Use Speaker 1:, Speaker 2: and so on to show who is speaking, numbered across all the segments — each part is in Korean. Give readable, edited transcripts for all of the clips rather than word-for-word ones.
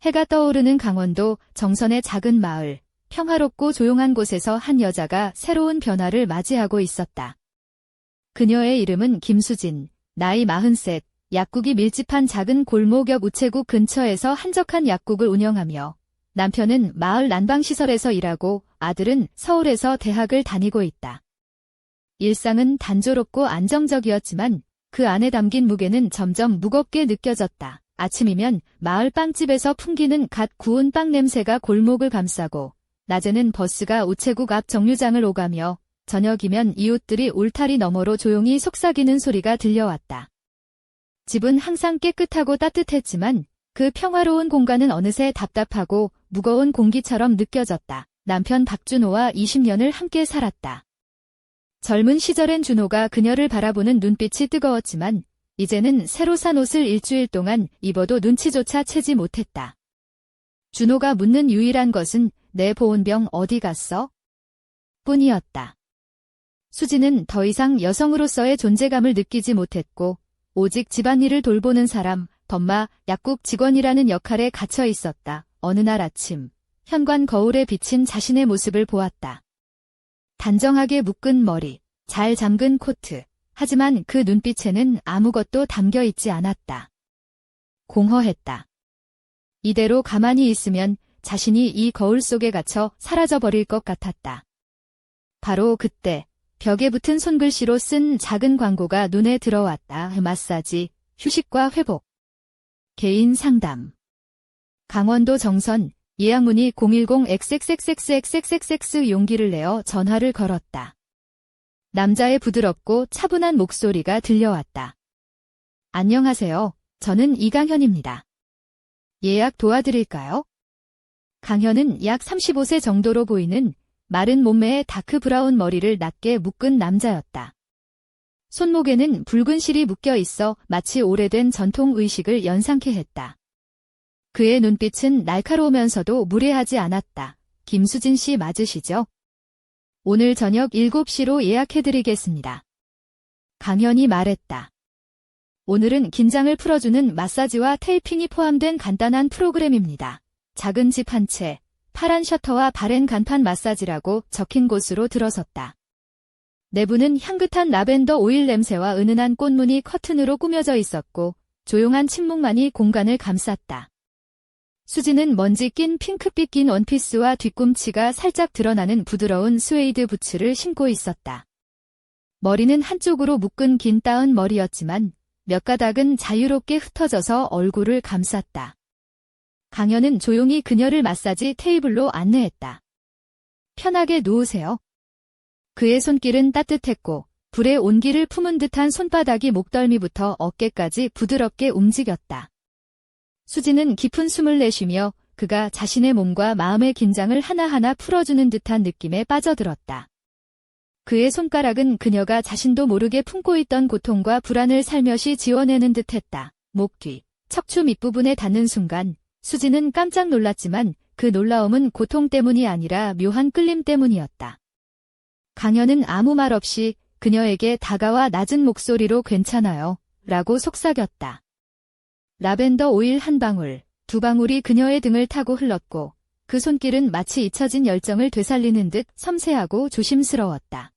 Speaker 1: 해가 떠오르는 강원도 정선의 작은 마을, 평화롭고 조용한 곳에서 한 여자가 새로운 변화를 맞이하고 있었다. 그녀의 이름은 김수진, 나이 43, 약국이 밀집한 작은 골목 옆 우체국 근처에서 한적한 약국을 운영하며 남편은 마을 난방시설에서 일하고 아들은 서울에서 대학을 다니고 있다. 일상은 단조롭고 안정적이었지만 그 안에 담긴 무게는 점점 무겁게 느껴졌다. 아침이면 마을 빵집에서 풍기는 갓 구운 빵 냄새가 골목을 감싸고 낮에는 버스가 우체국 앞 정류장을 오가며 저녁이면 이웃들이 울타리 너머로 조용히 속삭이는 소리가 들려왔다. 집은 항상 깨끗하고 따뜻했지만 그 평화로운 공간은 어느새 답답하고 무거운 공기처럼 느껴졌다. 남편 박준호와 20년을 함께 살았다. 젊은 시절엔 준호가 그녀를 바라보는 눈빛이 뜨거웠지만 이제는 새로 산 옷을 일주일 동안 입어도 눈치조차 채지 못했다. 준호가 묻는 유일한 것은 내 보온병 어디 갔어? 뿐이었다. 수지는 더 이상 여성으로서의 존재감을 느끼지 못했고 오직 집안일을 돌보는 사람, 덤마, 약국 직원이라는 역할에 갇혀 있었다. 어느 날 아침, 현관 거울에 비친 자신의 모습을 보았다. 단정하게 묶은 머리, 잘 잠근 코트. 하지만 그 눈빛에는 아무것도 담겨 있지 않았다. 공허했다. 이대로 가만히 있으면 자신이 이 거울 속에 갇혀 사라져버릴 것 같았다. 바로 그때 벽에 붙은 손글씨로 쓴 작은 광고가 눈에 들어왔다. 마사지, 휴식과 회복, 개인 상담. 강원도 정선, 예약문의 010XXXXXXX 용기를 내어 전화를 걸었다. 남자의 부드럽고 차분한 목소리가 들려왔다. 안녕하세요. 저는 이강현입니다. 예약 도와드릴까요? 강현은 약 35세 정도로 보이는 마른 몸매에 다크 브라운 머리를 낮게 묶은 남자였다. 손목에는 붉은 실이 묶여 있어 마치 오래된 전통 의식을 연상케 했다. 그의 눈빛은 날카로우면서도 무례하지 않았다. 김수진 씨 맞으시죠? 오늘 저녁 7시로 예약해드리겠습니다. 강현이 말했다. 오늘은 긴장을 풀어주는 마사지와 테이핑이 포함된 간단한 프로그램입니다. 작은 집 한 채, 파란 셔터와 바렌 간판 마사지라고 적힌 곳으로 들어섰다. 내부는 향긋한 라벤더 오일 냄새와 은은한 꽃무늬 커튼으로 꾸며져 있었고 조용한 침묵만이 공간을 감쌌다. 수지는 먼지 낀 핑크빛 긴 원피스와 뒤꿈치가 살짝 드러나는 부드러운 스웨이드 부츠를 신고 있었다. 머리는 한쪽으로 묶은 긴 따은 머리였지만 몇 가닥은 자유롭게 흩어져서 얼굴을 감쌌다. 강현은 조용히 그녀를 마사지 테이블로 안내했다. 편하게 누우세요. 그의 손길은 따뜻했고 불의 온기를 품은 듯한 손바닥이 목덜미부터 어깨까지 부드럽게 움직였다. 수지는 깊은 숨을 내쉬며 그가 자신의 몸과 마음의 긴장을 하나하나 풀어주는 듯한 느낌에 빠져들었다. 그의 손가락은 그녀가 자신도 모르게 품고 있던 고통과 불안을 살며시 지워내는 듯했다. 목 뒤, 척추 밑부분에 닿는 순간 수지는 깜짝 놀랐지만 그 놀라움은 고통 때문이 아니라 묘한 끌림 때문이었다. 강현은 아무 말 없이 그녀에게 다가와 낮은 목소리로 괜찮아요 라고 속삭였다. 라벤더 오일 한 방울, 두 방울이 그녀의 등을 타고 흘렀고 그 손길은 마치 잊혀진 열정을 되살리는 듯 섬세하고 조심스러웠다.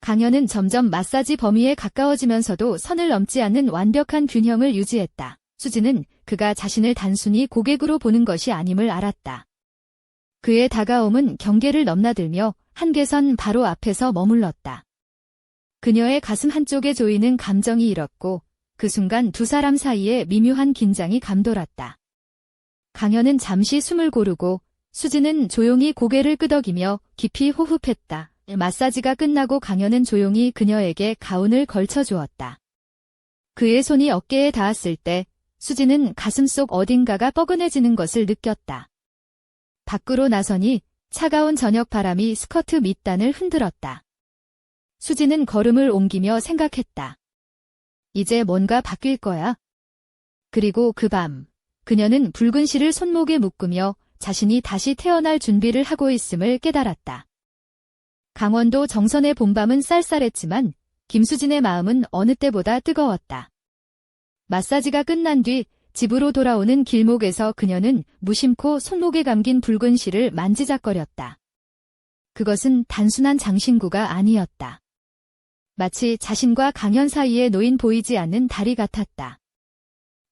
Speaker 1: 강현은 점점 마사지 범위에 가까워지면서도 선을 넘지 않는 완벽한 균형을 유지했다. 수지는 그가 자신을 단순히 고객으로 보는 것이 아님을 알았다. 그의 다가옴은 경계를 넘나들며 한계선 바로 앞에서 머물렀다. 그녀의 가슴 한쪽에 조이는 감정이 일었고 그 순간 두 사람 사이에 미묘한 긴장이 감돌았다. 강현은 잠시 숨을 고르고 수지는 조용히 고개를 끄덕이며 깊이 호흡했다. 마사지가 끝나고 강현은 조용히 그녀에게 가운을 걸쳐주었다. 그의 손이 어깨에 닿았을 때 수지는 가슴속 어딘가가 뻐근해지는 것을 느꼈다. 밖으로 나서니 차가운 저녁 바람이 스커트 밑단을 흔들었다. 수지는 걸음을 옮기며 생각했다. 이제 뭔가 바뀔 거야. 그리고 그 밤, 그녀는 붉은 실을 손목에 묶으며 자신이 다시 태어날 준비를 하고 있음을 깨달았다. 강원도 정선의 봄밤은 쌀쌀했지만 김수진의 마음은 어느 때보다 뜨거웠다. 마사지가 끝난 뒤 집으로 돌아오는 길목에서 그녀는 무심코 손목에 감긴 붉은 실을 만지작거렸다. 그것은 단순한 장신구가 아니었다. 마치 자신과 강현 사이에 놓인 보이지 않는 다리 같았다.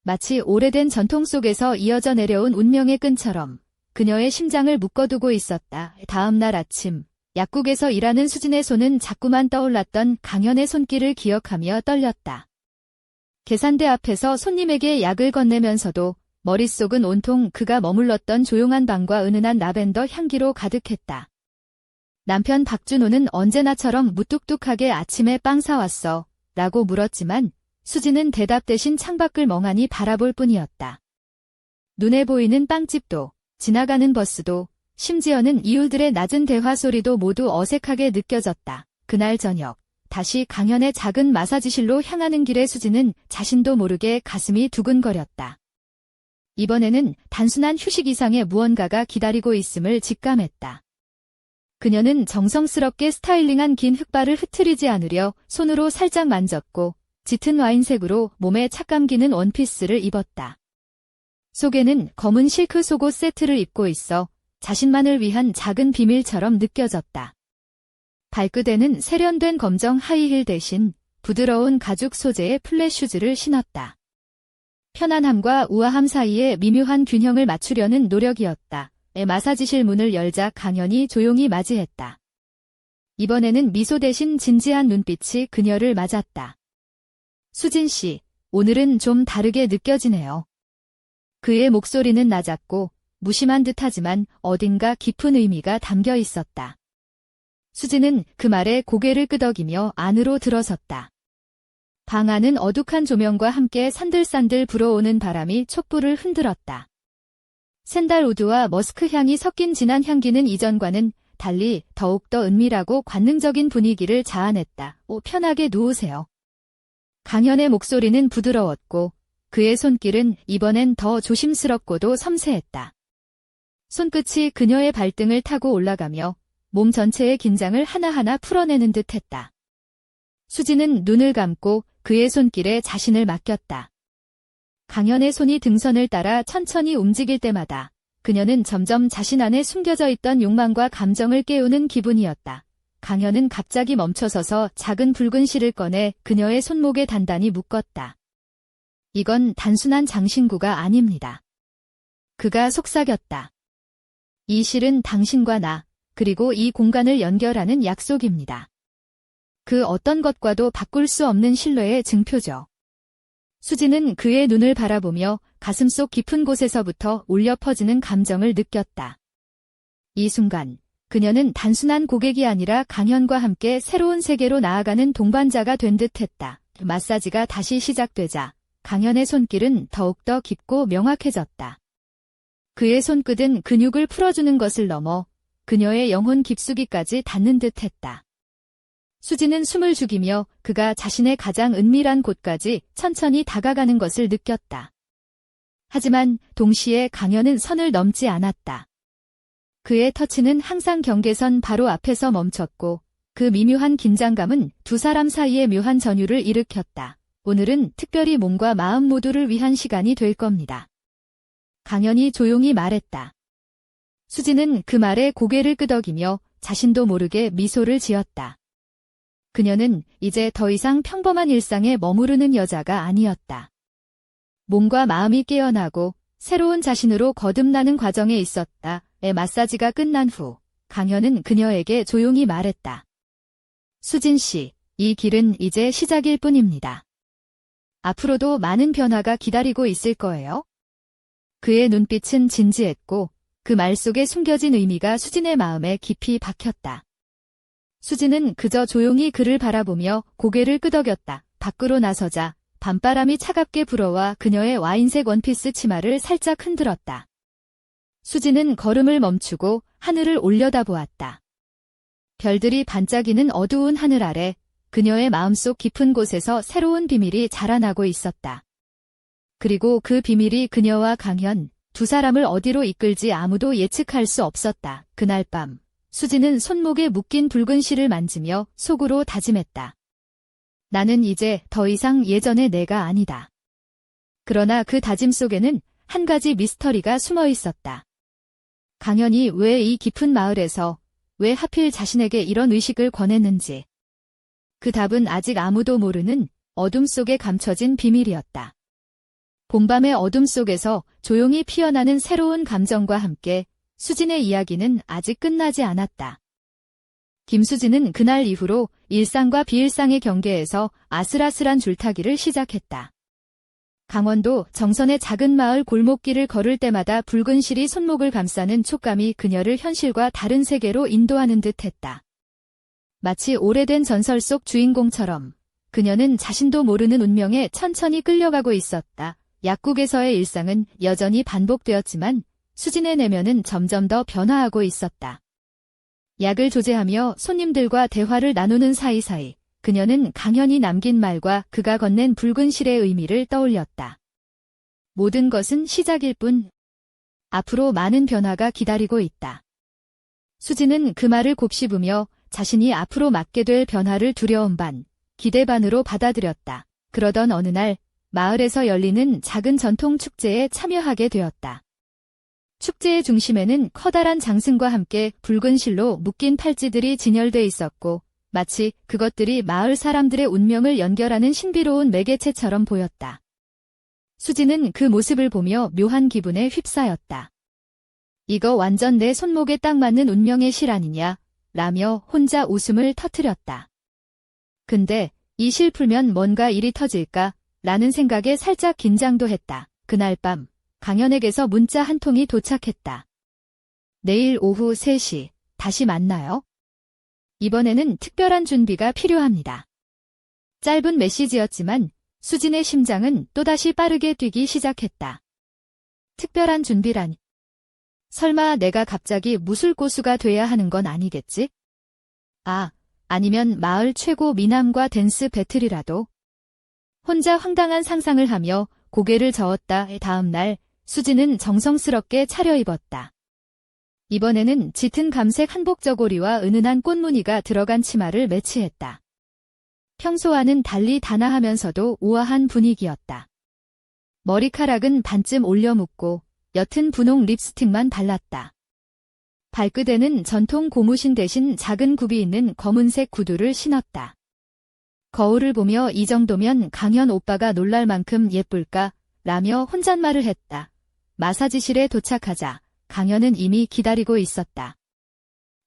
Speaker 1: 마치 오래된 전통 속에서 이어져 내려온 운명의 끈처럼 그녀의 심장을 묶어두고 있었다. 다음 날 아침, 약국에서 일하는 수진의 손은 자꾸만 떠올랐던 강현의 손길을 기억하며 떨렸다. 계산대 앞에서 손님에게 약을 건네면서도 머릿속은 온통 그가 머물렀던 조용한 방과 은은한 라벤더 향기로 가득했다. 남편 박준호는 언제나처럼 무뚝뚝하게 아침에 빵 사왔어? 라고 물었지만 수진은 대답 대신 창밖을 멍하니 바라볼 뿐이었다. 눈에 보이는 빵집도, 지나가는 버스도, 심지어는 이웃들의 낮은 대화 소리도 모두 어색하게 느껴졌다. 그날 저녁, 다시 강현의 작은 마사지실로 향하는 길에 수진은 자신도 모르게 가슴이 두근거렸다. 이번에는 단순한 휴식 이상의 무언가가 기다리고 있음을 직감했다. 그녀는 정성스럽게 스타일링한 긴 흑발을 흐트리지 않으려 손으로 살짝 만졌고 짙은 와인색으로 몸에 착 감기는 원피스를 입었다. 속에는 검은 실크 속옷 세트를 입고 있어 자신만을 위한 작은 비밀처럼 느껴졌다. 발끝에는 세련된 검정 하이힐 대신 부드러운 가죽 소재의 플랫 슈즈를 신었다. 편안함과 우아함 사이에 미묘한 균형을 맞추려는 노력이었다. 마사지실 문을 열자 강현이 조용히 맞이했다. 이번에는 미소 대신 진지한 눈빛이 그녀를 맞았다. 수진 씨, 오늘은 좀 다르게 느껴지네요. 그의 목소리는 낮았고 무심한 듯하지만 어딘가 깊은 의미가 담겨 있었다. 수진은 그 말에 고개를 끄덕이며 안으로 들어섰다. 방 안은 어둑한 조명과 함께 산들산들 불어오는 바람이 촛불을 흔들었다. 샌달우드와 머스크 향이 섞인 진한 향기는 이전과는 달리 더욱더 은밀하고 관능적인 분위기를 자아냈다. 편하게 누우세요. 강현의 목소리는 부드러웠고 그의 손길은 이번엔 더 조심스럽고도 섬세했다. 손끝이 그녀의 발등을 타고 올라가며 몸 전체의 긴장을 하나하나 풀어내는 듯했다. 수지는 눈을 감고 그의 손길에 자신을 맡겼다. 강현의 손이 등선을 따라 천천히 움직일 때마다 그녀는 점점 자신 안에 숨겨져 있던 욕망과 감정을 깨우는 기분이었다. 강현은 갑자기 멈춰서서 작은 붉은 실을 꺼내 그녀의 손목에 단단히 묶었다. 이건 단순한 장신구가 아닙니다. 그가 속삭였다. 이 실은 당신과 나, 그리고 이 공간을 연결하는 약속입니다. 그 어떤 것과도 바꿀 수 없는 신뢰의 증표죠. 수지는 그의 눈을 바라보며 가슴속 깊은 곳에서부터 울려 퍼지는 감정을 느꼈다. 이 순간, 그녀는 단순한 고객이 아니라 강현과 함께 새로운 세계로 나아가는 동반자가 된 듯했다. 마사지가 다시 시작되자 강현의 손길은 더욱더 깊고 명확해졌다. 그의 손끝은 근육을 풀어주는 것을 넘어 그녀의 영혼 깊숙이까지 닿는 듯했다. 수지는 숨을 죽이며 그가 자신의 가장 은밀한 곳까지 천천히 다가가는 것을 느꼈다. 하지만 동시에 강현은 선을 넘지 않았다. 그의 터치는 항상 경계선 바로 앞에서 멈췄고 그 미묘한 긴장감은 두 사람 사이의 묘한 전율을 일으켰다. 오늘은 특별히 몸과 마음 모두를 위한 시간이 될 겁니다. 강현이 조용히 말했다. 수지는 그 말에 고개를 끄덕이며 자신도 모르게 미소를 지었다. 그녀는 이제 더 이상 평범한 일상에 머무르는 여자가 아니었다. 몸과 마음이 깨어나고 새로운 자신으로 거듭나는 과정에 있었다. 마사지가 끝난 후 강현은 그녀에게 조용히 말했다. 수진 씨, 이 길은 이제 시작일 뿐입니다. 앞으로도 많은 변화가 기다리고 있을 거예요. 그의 눈빛은 진지했고 그 말 속에 숨겨진 의미가 수진의 마음에 깊이 박혔다. 수진은 그저 조용히 그를 바라보며 고개를 끄덕였다. 밖으로 나서자 밤바람이 차갑게 불어와 그녀의 와인색 원피스 치마를 살짝 흔들었다. 수진은 걸음을 멈추고 하늘을 올려다보았다. 별들이 반짝이는 어두운 하늘 아래 그녀의 마음속 깊은 곳에서 새로운 비밀이 자라나고 있었다. 그리고 그 비밀이 그녀와 강현, 두 사람을 어디로 이끌지 아무도 예측할 수 없었다. 그날 밤, 수지는 손목에 묶인 붉은 실을 만지며 속으로 다짐했다. 나는 이제 더 이상 예전의 내가 아니다. 그러나 그 다짐 속에는 한 가지 미스터리가 숨어 있었다. 강현이 왜 이 깊은 마을에서 왜 하필 자신에게 이런 의식을 권했는지. 그 답은 아직 아무도 모르는 어둠 속에 감춰진 비밀이었다. 봄밤의 어둠 속에서 조용히 피어나는 새로운 감정과 함께 수진의 이야기는 아직 끝나지 않았다. 김수진은 그날 이후로 일상과 비일상의 경계에서 아슬아슬한 줄타기를 시작했다. 강원도 정선의 작은 마을 골목길을 걸을 때마다 붉은 실이 손목을 감싸는 촉감이 그녀를 현실과 다른 세계로 인도하는 듯했다. 마치 오래된 전설 속 주인공처럼 그녀는 자신도 모르는 운명에 천천히 끌려가고 있었다. 약국에서의 일상은 여전히 반복되었지만 수진의 내면은 점점 더 변화하고 있었다. 약을 조제하며 손님들과 대화를 나누는 사이사이 그녀는 강현이 남긴 말과 그가 건넨 붉은 실의 의미를 떠올렸다. 모든 것은 시작일 뿐. 앞으로 많은 변화가 기다리고 있다. 수진은 그 말을 곱씹으며 자신이 앞으로 맞게 될 변화를 두려움 반, 기대 반으로 받아들였다. 그러던 어느 날 마을에서 열리는 작은 전통 축제에 참여하게 되었다. 축제의 중심에는 커다란 장승과 함께 붉은 실로 묶인 팔찌들이 진열돼 있었고 마치 그것들이 마을 사람들의 운명을 연결하는 신비로운 매개체처럼 보였다. 수지는 그 모습을 보며 묘한 기분에 휩싸였다. 이거 완전 내 손목에 딱 맞는 운명의 실 아니냐, 라며 혼자 웃음을 터뜨렸다. 근데 이 실 풀면 뭔가 일이 터질까? 라는 생각에 살짝 긴장도 했다. 그날 밤 강현에게서 문자 한 통이 도착했다. 내일 오후 3시 다시 만나요. 이번에는 특별한 준비가 필요합니다. 짧은 메시지였지만 수진의 심장은 또다시 빠르게 뛰기 시작했다. 특별한 준비라니. 설마 내가 갑자기 무술고수가 돼야 하는 건 아니겠지? 아니면 마을 최고 미남과 댄스 배틀이라도. 혼자 황당한 상상을 하며 고개를 저었다. 다음 날 수진은 정성스럽게 차려입었다. 이번에는 짙은 감색 한복 저고리와 은은한 꽃무늬가 들어간 치마를 매치했다. 평소와는 달리 단아하면서도 우아한 분위기였다. 머리카락은 반쯤 올려 묶고 옅은 분홍 립스틱만 발랐다. 발끝에는 전통 고무신 대신 작은 굽이 있는 검은색 구두를 신었다. 거울을 보며 이 정도면 강현 오빠가 놀랄 만큼 예쁠까? 라며 혼잣말을 했다. 마사지실에 도착하자 강현은 이미 기다리고 있었다.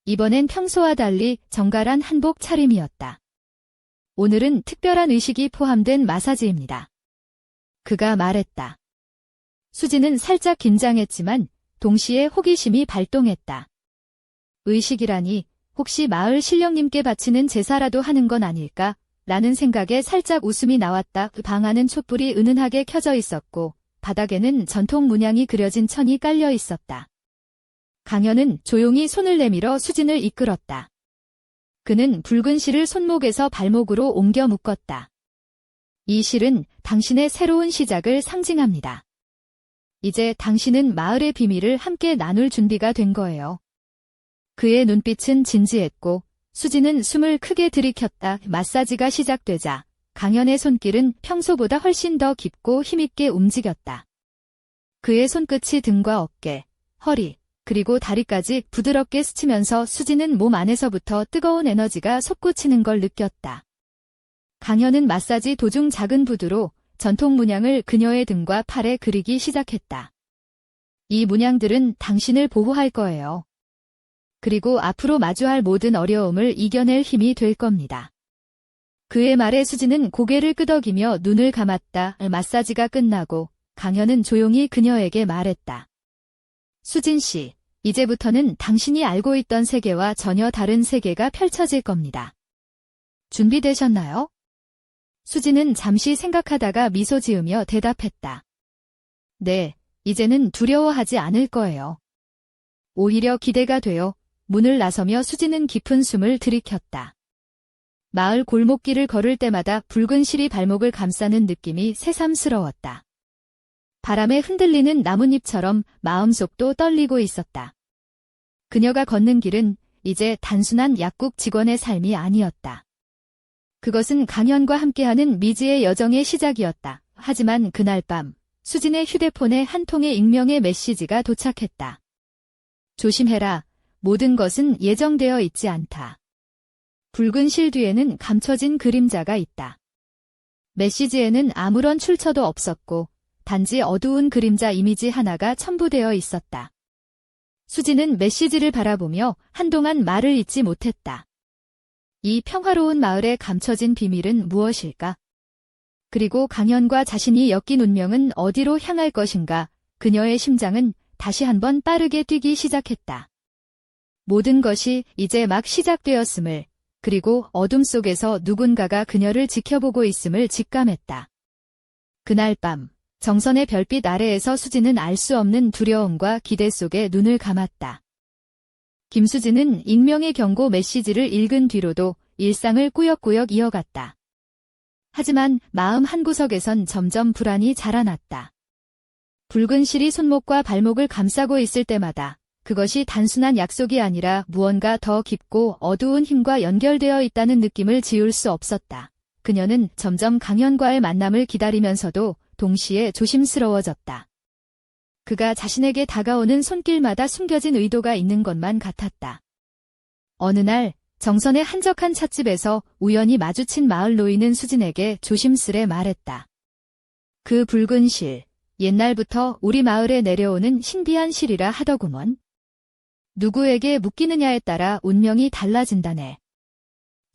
Speaker 1: 이번엔 평소와 달리 정갈한 한복 차림이었다. 오늘은 특별한 의식이 포함된 마사지입니다. 그가 말했다. 수지는 살짝 긴장했지만 동시에 호기심이 발동했다. 의식이라니 혹시 마을 신령님께 바치는 제사라도 하는 건 아닐까? 라는 생각에 살짝 웃음이 나왔다. 방 안은 촛불이 은은하게 켜져 있었고 바닥에는 전통 문양이 그려진 천이 깔려 있었다. 강현은 조용히 손을 내밀어 수진을 이끌었다. 그는 붉은 실을 손목에서 발목으로 옮겨 묶었다. 이 실은 당신의 새로운 시작을 상징합니다. 이제 당신은 마을의 비밀을 함께 나눌 준비가 된 거예요. 그의 눈빛은 진지했고 수지는 숨을 크게 들이켰다. 마사지가 시작되자 강현의 손길은 평소보다 훨씬 더 깊고 힘있게 움직였다. 그의 손끝이 등과 어깨, 허리, 그리고 다리까지 부드럽게 스치면서 수지는 몸 안에서부터 뜨거운 에너지가 솟구치는 걸 느꼈다. 강현은 마사지 도중 작은 붓으로 전통 문양을 그녀의 등과 팔에 그리기 시작했다. 이 문양들은 당신을 보호할 거예요. 그리고 앞으로 마주할 모든 어려움을 이겨낼 힘이 될 겁니다. 그의 말에 수지는 고개를 끄덕이며 눈을 감았다. 마사지가 끝나고 강현은 조용히 그녀에게 말했다. 수진 씨, 이제부터는 당신이 알고 있던 세계와 전혀 다른 세계가 펼쳐질 겁니다. 준비되셨나요? 수지는 잠시 생각하다가 미소 지으며 대답했다. 네, 이제는 두려워하지 않을 거예요. 오히려 기대가 되어 문을 나서며 수지는 깊은 숨을 들이켰다. 마을 골목길을 걸을 때마다 붉은 실이 발목을 감싸는 느낌이 새삼스러웠다. 바람에 흔들리는 나뭇잎처럼 마음속도 떨리고 있었다. 그녀가 걷는 길은 이제 단순한 약국 직원의 삶이 아니었다. 그것은 강현과 함께하는 미지의 여정의 시작이었다. 하지만 그날 밤 수진의 휴대폰에 한 통의 익명의 메시지가 도착했다. 조심해라. 모든 것은 예정되어 있지 않다. 붉은 실 뒤에는 감춰진 그림자가 있다. 메시지에는 아무런 출처도 없었고 단지 어두운 그림자 이미지 하나가 첨부되어 있었다. 수진은 메시지를 바라보며 한동안 말을 잇지 못했다. 이 평화로운 마을에 감춰진 비밀은 무엇일까? 그리고 강현과 자신이 엮인 운명은 어디로 향할 것인가? 그녀의 심장은 다시 한번 빠르게 뛰기 시작했다. 모든 것이 이제 막 시작되었음을, 그리고 어둠 속에서 누군가가 그녀를 지켜보고 있음을 직감했다. 그날 밤, 정선의 별빛 아래에서 수진은 알 수 없는 두려움과 기대 속에 눈을 감았다. 김수진은 익명의 경고 메시지를 읽은 뒤로도 일상을 꾸역꾸역 이어갔다. 하지만 마음 한구석에선 점점 불안이 자라났다. 붉은 실이 손목과 발목을 감싸고 있을 때마다 그것이 단순한 약속이 아니라 무언가 더 깊고 어두운 힘과 연결되어 있다는 느낌을 지울 수 없었다. 그녀는 점점 강현과의 만남을 기다리면서도 동시에 조심스러워졌다. 그가 자신에게 다가오는 손길마다 숨겨진 의도가 있는 것만 같았다. 어느 날 정선의 한적한 찻집에서 우연히 마주친 마을 노인은 수진에게 조심스레 말했다. 그 붉은 실, 옛날부터 우리 마을에 내려오는 신비한 실이라 하더구먼. 누구에게 묶이느냐에 따라 운명이 달라진다네.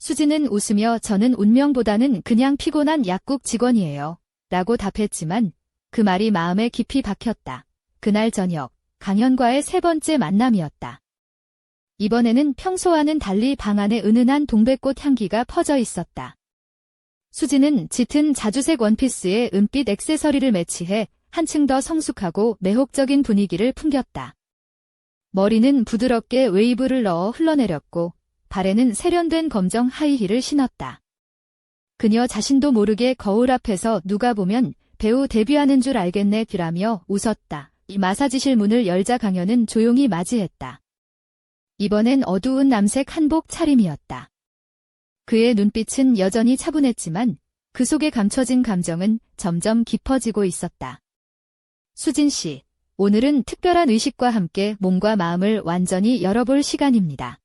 Speaker 1: 수진은 웃으며 저는 운명보다는 그냥 피곤한 약국 직원이에요. 라고 답했지만 그 말이 마음에 깊이 박혔다. 그날 저녁, 강현과의 세 번째 만남이었다. 이번에는 평소와는 달리 방 안에 은은한 동백꽃 향기가 퍼져 있었다. 수진은 짙은 자주색 원피스에 은빛 액세서리를 매치해 한층 더 성숙하고 매혹적인 분위기를 풍겼다. 머리는 부드럽게 웨이브를 넣어 흘러내렸고 발에는 세련된 검정 하이힐을 신었다. 그녀 자신도 모르게 거울 앞에서 누가 보면 배우 데뷔하는 줄 알겠네 라며 웃었다. 이 마사지실 문을 열자 강현은 조용히 맞이했다. 이번엔 어두운 남색 한복 차림이었다. 그의 눈빛은 여전히 차분했지만 그 속에 감춰진 감정은 점점 깊어지고 있었다. 수진 씨, 오늘은 특별한 의식과 함께 몸과 마음을 완전히 열어볼 시간입니다.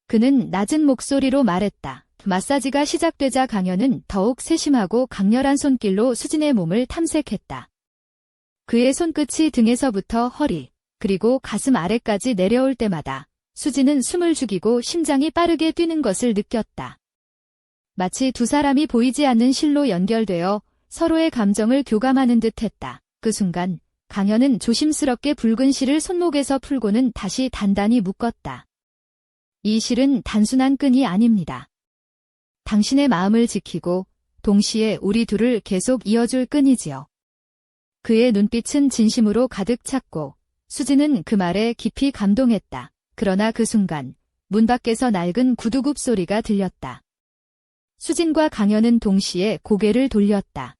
Speaker 1: 그는 낮은 목소리로 말했다. 마사지가 시작되자 강현은 더욱 세심하고 강렬한 손길로 수진의 몸을 탐색했다. 그의 손끝이 등에서부터 허리, 그리고 가슴 아래까지 내려올 때마다 수진은 숨을 죽이고 심장이 빠르게 뛰는 것을 느꼈다. 마치 두 사람이 보이지 않는 실로 연결되어 서로의 감정을 교감하는 듯 했다. 그 순간 강현은 조심스럽게 붉은 실을 손목에서 풀고는 다시 단단히 묶었다. 이 실은 단순한 끈이 아닙니다. 당신의 마음을 지키고 동시에 우리 둘을 계속 이어줄 끈이지요. 그의 눈빛은 진심으로 가득 찼고 수진은 그 말에 깊이 감동했다. 그러나 그 순간 문 밖에서 낡은 구두굽 소리가 들렸다. 수진과 강현은 동시에 고개를 돌렸다.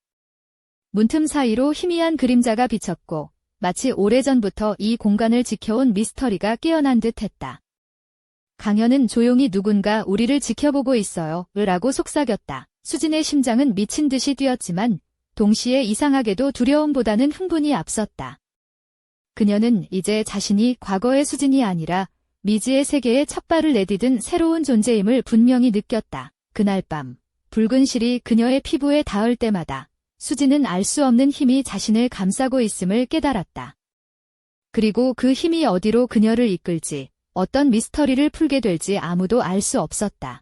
Speaker 1: 문틈 사이로 희미한 그림자가 비쳤고 마치 오래전부터 이 공간을 지켜온 미스터리가 깨어난 듯 했다. 강현은 조용히 누군가 우리를 지켜보고 있어요 라고 속삭였다. 수진의 심장은 미친 듯이 뛰었지만 동시에 이상하게도 두려움보다는 흥분이 앞섰다. 그녀는 이제 자신이 과거의 수진이 아니라 미지의 세계에 첫 발을 내디딘 새로운 존재임을 분명히 느꼈다. 그날 밤, 붉은 실이 그녀의 피부에 닿을 때마다 수진은 알 수 없는 힘이 자신을 감싸고 있음을 깨달았다. 그리고 그 힘이 어디로 그녀를 이끌지, 어떤 미스터리를 풀게 될지 아무도 알 수 없었다.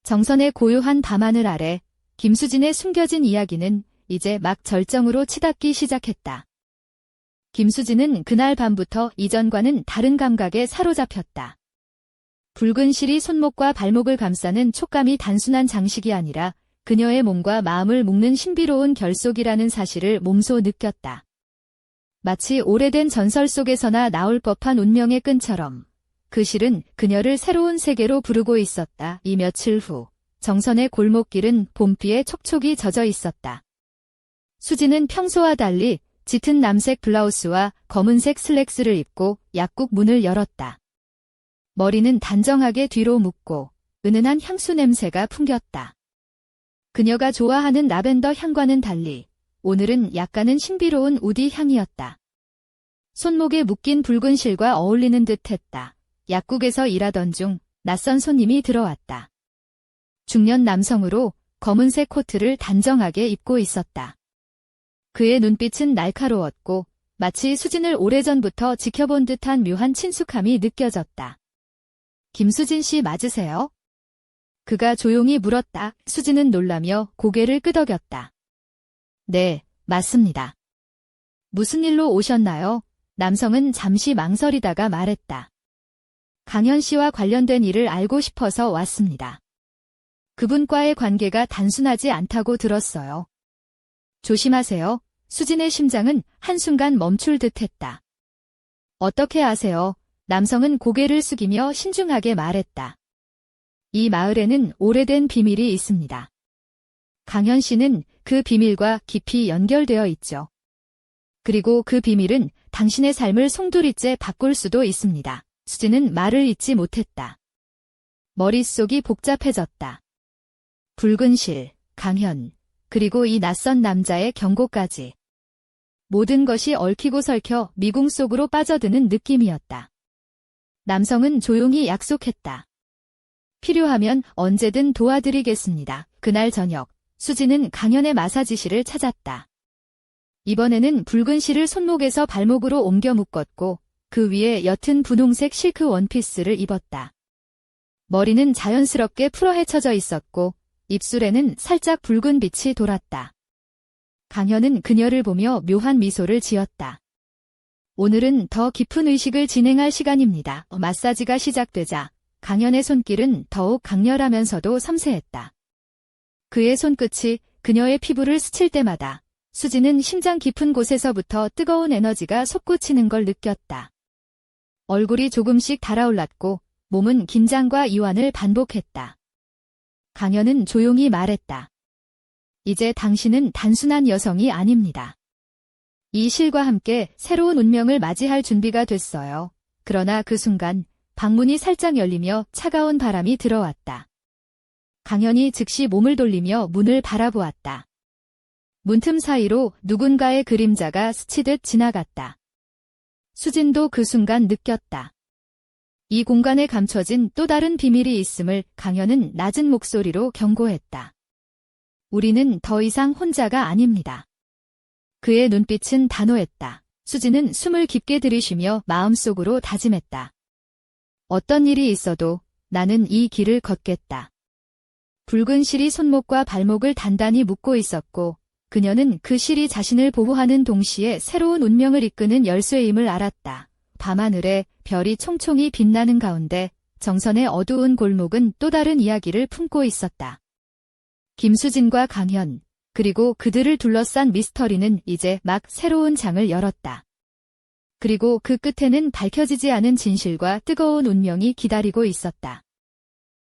Speaker 1: 정선의 고요한 밤하늘 아래 김수진의 숨겨진 이야기는 이제 막 절정으로 치닫기 시작했다. 김수진은 그날 밤부터 이전과는 다른 감각에 사로잡혔다. 붉은 실이 손목과 발목을 감싸는 촉감이 단순한 장식이 아니라 그녀의 몸과 마음을 묶는 신비로운 결속이라는 사실을 몸소 느꼈다. 마치 오래된 전설 속에서나 나올 법한 운명의 끈처럼 그 실은 그녀를 새로운 세계로 부르고 있었다. 이 며칠 후 정선의 골목길은 봄비에 촉촉이 젖어 있었다. 수진은 평소와 달리 짙은 남색 블라우스와 검은색 슬랙스를 입고 약국 문을 열었다. 머리는 단정하게 뒤로 묶고 은은한 향수 냄새가 풍겼다. 그녀가 좋아하는 라벤더 향과는 달리 오늘은 약간은 신비로운 우디 향이었다. 손목에 묶인 붉은 실과 어울리는 듯 했다. 약국에서 일하던 중 낯선 손님이 들어왔다. 중년 남성으로 검은색 코트를 단정하게 입고 있었다. 그의 눈빛은 날카로웠고 마치 수진을 오래전부터 지켜본 듯한 묘한 친숙함이 느껴졌다. 김수진 씨 맞으세요? 그가 조용히 물었다. 수진은 놀라며 고개를 끄덕였다. 네, 맞습니다. 무슨 일로 오셨나요? 남성은 잠시 망설이다가 말했다. 강현 씨와 관련된 일을 알고 싶어서 왔습니다. 그분과의 관계가 단순하지 않다고 들었어요. 조심하세요. 수진의 심장은 한순간 멈출 듯했다. 어떻게 아세요? 남성은 고개를 숙이며 신중하게 말했다. 이 마을에는 오래된 비밀이 있습니다. 강현 씨는 그 비밀과 깊이 연결되어 있죠. 그리고 그 비밀은 당신의 삶을 송두리째 바꿀 수도 있습니다. 수진은 말을 잇지 못했다. 머릿속이 복잡해졌다. 붉은 실, 강현, 그리고 이 낯선 남자의 경고까지. 모든 것이 얽히고 설켜 미궁 속으로 빠져드는 느낌이었다. 남성은 조용히 약속했다. 필요하면 언제든 도와드리겠습니다. 그날 저녁, 수진은 강현의 마사지실을 찾았다. 이번에는 붉은 실을 손목에서 발목으로 옮겨 묶었고 그 위에 옅은 분홍색 실크 원피스를 입었다. 머리는 자연스럽게 풀어 헤쳐져 있었고 입술에는 살짝 붉은 빛이 돌았다. 강현은 그녀를 보며 묘한 미소를 지었다. 오늘은 더 깊은 의식을 진행할 시간입니다. 마사지가 시작되자 강현의 손길은 더욱 강렬하면서도 섬세했다. 그의 손끝이 그녀의 피부를 스칠 때마다 수지는 심장 깊은 곳에서부터 뜨거운 에너지가 솟구치는 걸 느꼈다. 얼굴이 조금씩 달아올랐고 몸은 긴장과 이완을 반복했다. 강현은 조용히 말했다. 이제 당신은 단순한 여성이 아닙니다. 이 실과 함께 새로운 운명을 맞이할 준비가 됐어요. 그러나 그 순간 방문이 살짝 열리며 차가운 바람이 들어왔다. 강현이 즉시 몸을 돌리며 문을 바라보았다. 문틈 사이로 누군가의 그림자가 스치듯 지나갔다. 수진도 그 순간 느꼈다. 이 공간에 감춰진 또 다른 비밀이 있음을 강현은 낮은 목소리로 경고했다. 우리는 더 이상 혼자가 아닙니다. 그의 눈빛은 단호했다. 수진은 숨을 깊게 들이쉬며 마음속으로 다짐했다. 어떤 일이 있어도 나는 이 길을 걷겠다. 붉은 실이 손목과 발목을 단단히 묶고 있었고 그녀는 그 실이 자신을 보호하는 동시에 새로운 운명을 이끄는 열쇠임을 알았다. 밤하늘에 별이 총총히 빛나는 가운데 정선의 어두운 골목은 또 다른 이야기를 품고 있었다. 김수진과 강현, 그리고 그들을 둘러싼 미스터리는 이제 막 새로운 장을 열었다. 그리고 그 끝에는 밝혀지지 않은 진실과 뜨거운 운명이 기다리고 있었다.